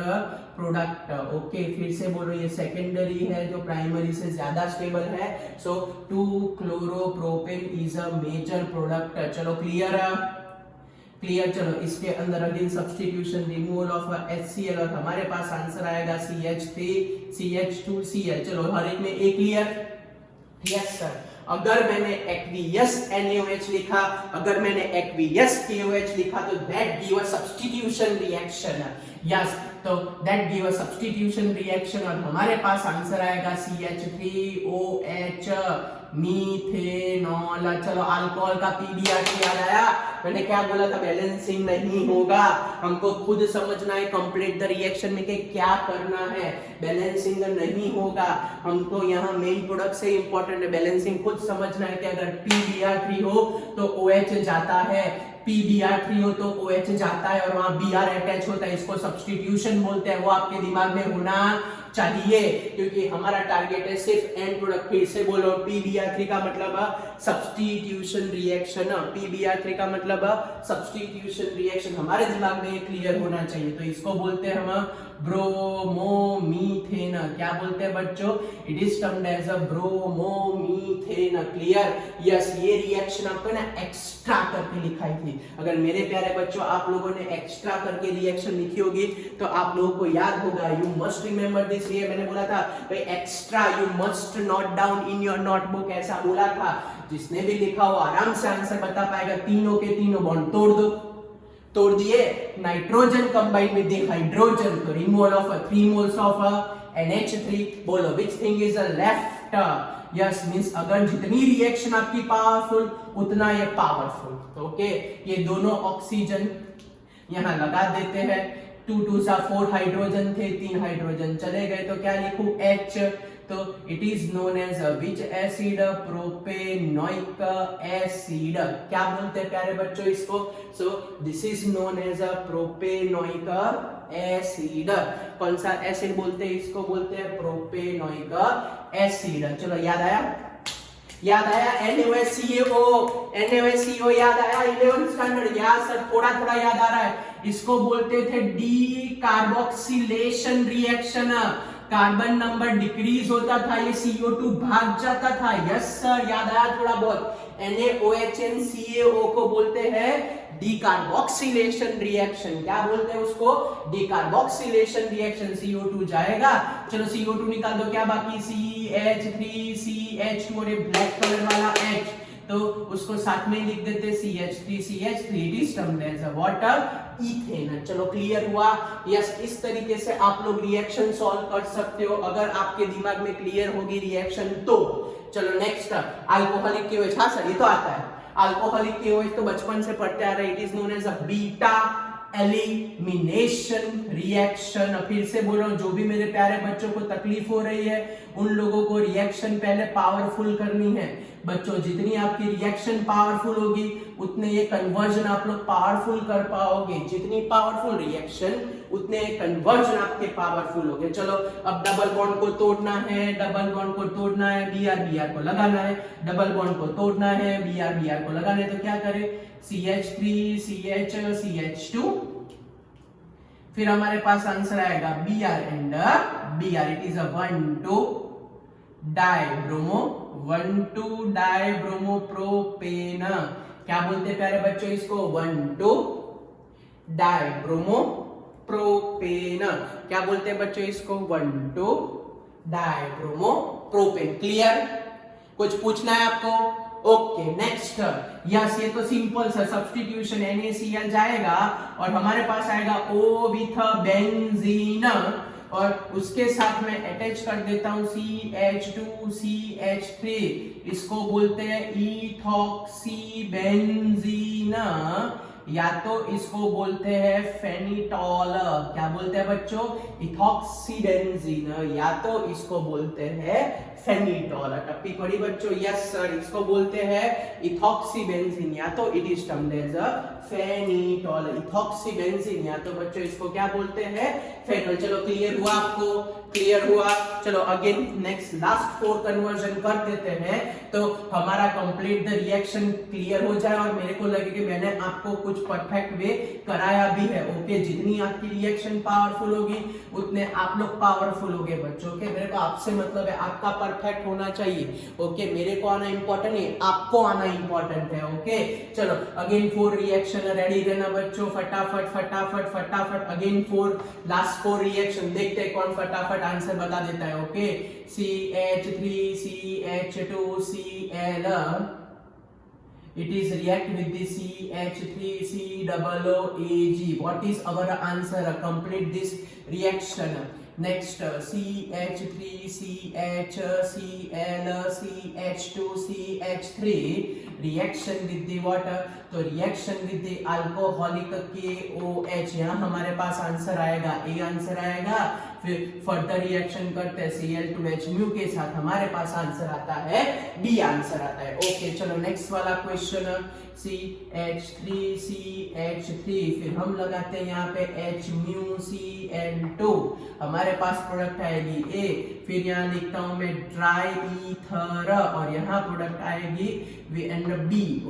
product, okay. फिर से बोलो, ये सेकेंडरी है जो प्राइमरी से ज्यादा स्टेबल है, so 2 chloropropane is a major product. चलो क्लियर क्लियर। चलो इसके अंदर again substitution, removal of HCl, और हमारे पास आंसर आएगा CH3 CH2 Cl। चलो हर एक में एक क्लियर? Yes sir. अगर मैंने एक्वियस NaOH लिखा, अगर मैंने एक्वियस KOH लिखा, तो that give a substitution reaction. Yes, तो that give a substitution reaction, और हमारे पास आंसर आएगा CH3OH मीथेनॉल। चलो अल्कोहल का PBr याद आया? मैंने क्या बोला था, बैलेंसिंग नहीं होगा, हमको खुद समझना है कंप्लीट द रिएक्शन में कि क्या करना है, बैलेंसिंग नहीं होगा, हमको यहाँ मेन प्रोडक्ट से इंपॉर्टेंट है, बैलेंसिंग खुद समझना है कि अगर PBr3 हो तो OH जाता है, PBr3 हो तो OH जाता है, और वहां Br अटैच होता है, इसको सब्स्टिट्यूशन बोलते हैं, वो आपके दिमाग में होना चाहिए, क्योंकि हमारा टारगेट है सिर्फ एंड प्रोडक्ट। फिर से बोलो, PBr3 का मतलब सब्स्टिट्यूशन रिएक्शन, PBr3 का मतलब सब्स्टिट्यूशन रिएक्शन, हमारे दिमाग में ये क्लियर होना चाहिए। तो इसको बोलते हैं हम ब्रोमोमीथेन। क्या बोलते हैं बच्चों? It is termed as a bromomethane. Clear? Yes, ये रिएक्शन आपको ना एक्स्ट्रा करके लिखाई थी। अगर मेरे प्यारे बच्चों आप लोगों ने एक्स्ट्रा करके रिएक्शन लिखी होगी तो आप लोगों को याद होगा, यू मस्ट रिमेंबर दिस। ये मैंने बोला था भाई extra you must note down in your notebook, ऐसा बोला था। जिसने भी लिखा हो आराम से आंसर बता पाएगा। तीनों के तीनों बॉन्ड तोड़ दो, तोड़ दिए। Nitrogen combine with the hydrogen, तो removal of 3 moles of NH3। बोलो which thing is a left? Yes, means अगर जितनी रिएक्शन आपकी पावरफुल उतना ये पावरफुल। ओके, ये दोनों ऑक्सीजन यहां लगा देते हैं। 2 2 4 हाइड्रोजन थे, 3 हाइड्रोजन चले गए, तो क्या लिखूं? H। तो it is known as which acid? Propanoic acid. क्या बोलते हैं प्यारे बच्चों इसको? So this is known as a propanoic acid. कौन सा एसिड बोलते हैं इसको? बोलते हैं प्रोपेनोइक एसिड। चलो याद आया? याद आया? NaOH NaOH याद आया? 11th standard. याद सर, थोड़ा थोड़ा याद आ रहा है। इसको बोलते थे D carboxylation reaction. Carbon number decrease होता था, ये CO2 भाग जाता था। यस सर, याद आया थोड़ा बहुत। NaOH CaO को बोलते हैं डीकार्बोक्सिलेशन रिएक्शन। क्या बोलते हैं उसको? Decarboxylation reaction. CO2 जाएगा, चलो CO2 निकाल दो, क्या बाकी? CH3CH2 और ये ब्लैक कलर वाला H, तो उसको साथ में लिख देते CH3 it is termed as a water ethane. चलो क्लियर हुआ? यस, इस तरीके से आप लोग रिएक्शन सॉल्व कर सकते हो अगर आपके दिमाग में क्लियर होगी रिएक्शन तो। चलो नेक्स्ट, अल्कोहलिक KOH। हाँ सर, ये तो आता है। अल्कोहलिक KOH तो बचपन से पढ़ते आ रहे हैं। It is known as a beta elimination reaction. फिर से बोल रहा हूं, जो भी मेरे प्यारे बच्चों को तकलीफ हो रही है उन लोगों को रिएक्शन पहले पावरफुल करनी है। बच्चों जितनी आपकी रिएक्शन पावरफुल होगी उतने ये कन्वर्जन आप लोग पावरफुल कर पाओगे। जितनी पावरफुल रिएक्शन उतने कन्वर्जन आपके पावरफुल होंगे। चलो अब डबल बॉन्ड को तोड़ना है, डबल बॉन्ड को तोड़ना है, Br को लगाना है। डबल बॉन्ड को तोड़ना है, Br को लगाना है, तो क्या करें? CH3 CH2, फिर हमारे पास आंसर आएगा Br and Br। It is a 1,2 dibromo 1,2 dibromopropane. क्या बोलते हैं प्यारे बच्चों इसको? 1,2 डाइब्रोमोप्रोपेन। क्या बोलते हैं बच्चों इसको? 1,2 डाइब्रोमोप्रोपेन। क्लियर? कुछ पूछना है आपको? Okay next. यस, ये तो सिंपल सा सब्स्टिट्यूशन, NaCl जाएगा और हमारे पास आएगा O विथ बेंजीन, और उसके साथ में अटैच कर देता हूं CH2CH3। इसको बोलते हैं इथॉक्सीबेंजीन, या तो इसको बोलते हैं फेनिटॉल। क्या बोलते हैं बच्चों? इथॉक्सीबेंजीन, या तो इसको बोलते हैं फेनिटॉल। टप्पी पड़ी बच्चों? यस सर, इसको बोलते हैं इथॉक्सीबेंजीन, या तो it is termed as a phenetole. Ethoxybenzene, या तो बच्चों इसको क्या बोलते हैं? फेनिटॉल। चलो क्लियर हुआ आपको? क्लियर हुआ? चलो अगेन नेक्स्ट लास्ट 4 कन्वर्जन कर देते हैं तो हमारा कंप्लीट द रिएक्शन क्लियर हो जाए और मेरे को लगे कि मैंने आपको कुछ परफेक्ट वे कराया भी है। ओके, जितनी आपकी रिएक्शन पावरफुल होगी उतने आप लोग पावरफुल होगे बच्चों। ओके, मेरे को आपसे मतलब है आपका परफेक्ट होना चाहिए। ओके, मेरे को आना इंपॉर्टेंट है, आपको आना इंपॉर्टेंट है। ओके, चलो अगेन 4 रिएक्शन रेडी रहना बच्चों, फटाफट फटाफट फटाफट। अगेन 4 लास्ट 4 रिएक्शन, देखते हैं कौन फटाफट आंसर बता देता है। Okay, CH3CH2Cl, it is react with the CH3COOAg. what is our answer? Complete this reaction. Next, CH3CHClCH2CH3 reaction with the water, तो reaction with the alcoholic KOH। यहाँ हमारे पास आंसर आएगा, A आंसर आएगा। फिर फर्दर रिएक्शन करते हैं Cl2H के साथ, हमारे पास आंसर आता है बी आंसर आता है। ओके चलो नेक्स्ट वाला क्वेश्चन, CH3CH3, फिर हम लगाते हैं यहाँ पे HμCl2, हमारे पास प्रोडक्ट आएगी A, फिर यहाँ लिखता हूं मैं ट्राई ईथर और यहाँ प्रोडक्ट आएगी B।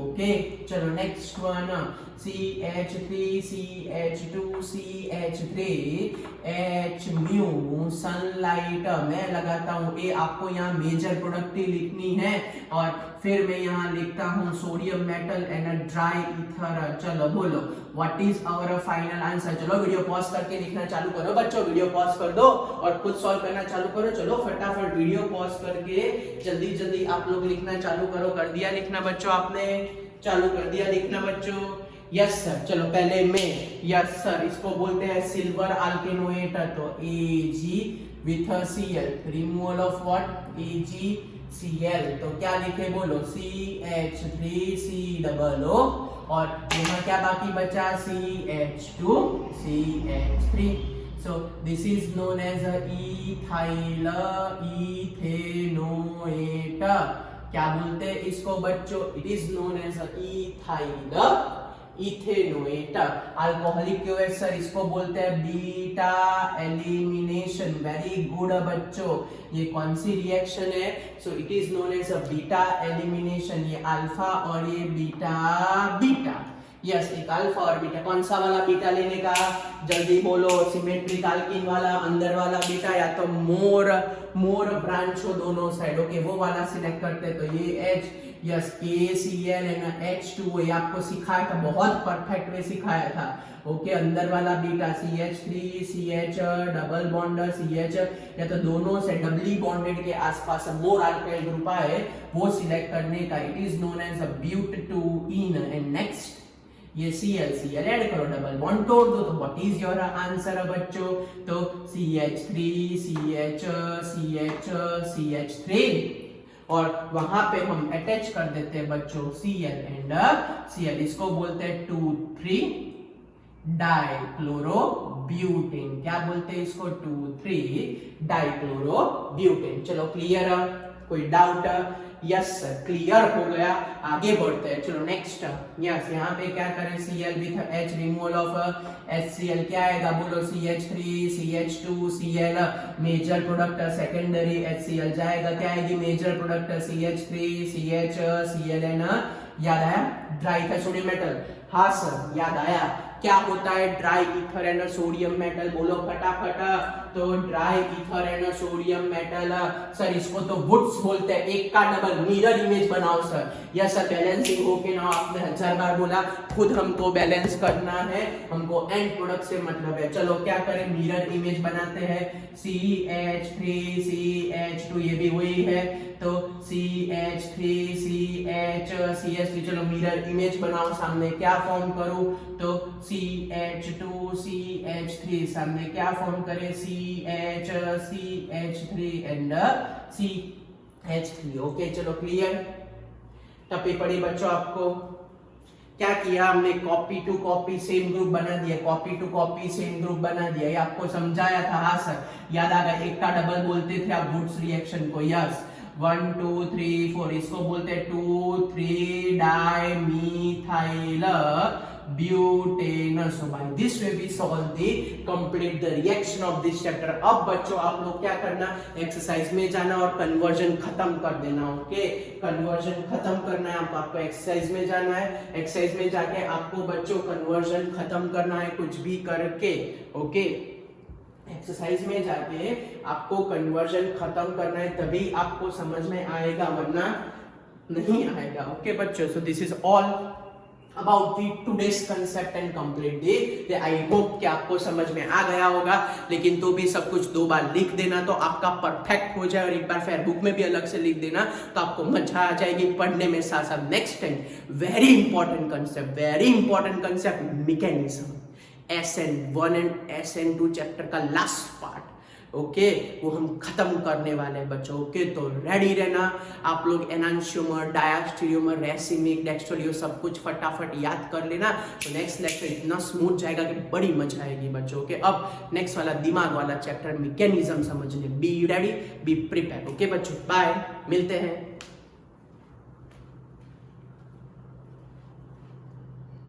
ओके चलो next one, CH3CH2CH3 Hμ sunlight, मैं लगाता हूं A, आपको यहाँ मेजर प्रोडक्ट ही लिखनी है और फिर मैं यहाँ लिखता हूँ sodium metal and dry ether. चलो बोलो what is our final answer. चलो वीडियो पॉज करके लिखना चालू करो बच्चों, वीडियो पॉज कर दो और खुद सॉल्व करना चालू करो। चलो फटाफट वीडियो पॉज करके जल्दी जल्दी आप लोग लिखना चालू करो। कर दिया लिखना बच्चों, आपने चालू कर दिया लिखना बच्चों? Yes sir. चलो पहले मैं, यस सर, इसको बोलते हैं सिल्वर अल्केनोएट, तो Ag with Cl, removal of what, AgCl, तो क्या लिखे बोलो CH3COO और यहाँ क्या बाकी बचा CH2CH3। So this is known as ethyl ethanoate, क्या बोलते हैं इसको बच्चों, it is known as ethyl ethanoate. Alcoholic क्यों सर, इसको बोलते हैं बीटा एलिमिनेशन। वेरी गुड बच्चों, ये कौन सी रिएक्शन है? So it is known as a beta elimination. ये अल्फा और ये बीटा, बीटा, यस एक अल्फा और बीटा। कौन सा वाला बीटा लेने का, जल्दी बोलो, सिमेट्रिक अल्कीन वाला, अंदर वाला बीटा, या तो मोर ब्रांच हो दोनों साइड, ओके वो वाला सिलेक्ट करते हैं। तो ये H, yes KCl and H2, ये आपको सिखाया था, बहुत परफेक्ट वे सिखाया था। ओके अंदर वाला beta CH3 CH double bond CH, या तो दोनों से डबली बॉन्डेड के आसपास मोर अल्काइल ग्रुप है वो सिलेक्ट करने का। It is known as a butane. And next ये Cl ऐड करो, डबल बॉन्ड तोड़ दो, तो व्हाट इज योर आंसर बच्चों? तो CH3 CH CH CH3 और वहां पे हम अटैच कर देते हैं बच्चों Cl एंड Cl, इसको बोलते हैं 2,3 डाइक्लोरोब्यूटेन। क्या बोलते हैं इसको? 2,3 डाइक्लोरोब्यूटेन। चलो क्लियर, कोई डाउट? यस सर क्लियर हो गया, आगे बढ़ते हैं। चलो नेक्स्ट, यस यहाँ पे क्या करें, Cl with H, removal of HCl, क्या आएगा बोलो? CH3 CH2 Cl, major product, secondary HCl जाएगा, क्या आएगी major product? CH3 CH Cl एन, याद आया ड्राई था सोडियम मेटल? हाँ सर याद आया। क्या होता है dry ether and sodium metal, बोलो फटाफट। तो dry ether and sodium metal, sir इसको तो वुड्स बोलते हैं, एक का डबल मिरर इमेज बनाओ सर। यस सर, बैलेंसिंग होके ना, आपने 1000 बार बोला, खुद हमको बैलेंस करना है, हमको एंड प्रोडक्ट से मतलब है। चलो क्या करें, मिरर इमेज बनाते हैं, CH3 CH2, ये भी वही है, तो CH3 CH CH3, चलो मिरर इमेज बनाओ, सामने क्या फॉर्म करूं? तो CH2 CH3, सामने क्या फॉर्म करे? CH CH3 and CH3। Okay चलो क्लियर, टपी पड़ी बच्चों आपको? क्या किया हमने? Copy to copy same group बना दिया, copy to copy same group बना दिया, ये आपको समझाया था। हाँ सर याद आ गया, एक का डबल बोलते थे आप वुड्स रिएक्शन को। यस 1 2 3 4, इसको बोलते हैं 2,3 dimethyl butane. So by this way we solve the complete the reaction of this chapter। अब बच्चों आप लोग क्या करना, एक्सरसाइज में जाना और कन्वर्जन खत्म कर देना। ओके कन्वर्जन खत्म करना है आपको, एक्सरसाइज में जाना है, एक्सरसाइज में जाके आपको बच्चों कन्वर्जन खत्म करना है कुछ भी करके। ओके एक्सरसाइज में जाके आपको कन्वर्जन खत्म करना है, तभी आपको समझ में आएगा, वरना नहीं आएगा। ओके बच्चों, सो this is all about the today's concept and complete the I hope कि आपको समझ में आ गया होगा, लेकिन तो भी सब कुछ 2 बार लिख देना तो आपका परफेक्ट हो जाए, और एक बार फिर बुक में भी अलग से लिख देना तो आपको मजा आ जाएगी पढ़ने में साथ साथ। Next time very important concept mechanism, SN1 and SN2 chapter का लास्ट पार्ट। ओके, वो हम खत्म करने वाले हैं बच्चों। ओके, तो रेडी रहना आप लोग। एनांशियोमर, डायस्टेरियोमर, रेसिमिक, डेक्स्ट्रोलियो सब कुछ फटाफट याद कर लेना। तो नेक्स्ट लेक्चर इतना स्मूथ जाएगा कि बड़ी मजा आएगी बच्चों। ओके, अब नेक्स्ट वाला दिमाग वाला चैप्टर मैकेनिज्म समझने। Be ready, be prepare. Okay बच्चों, बाय, मिलते हैं।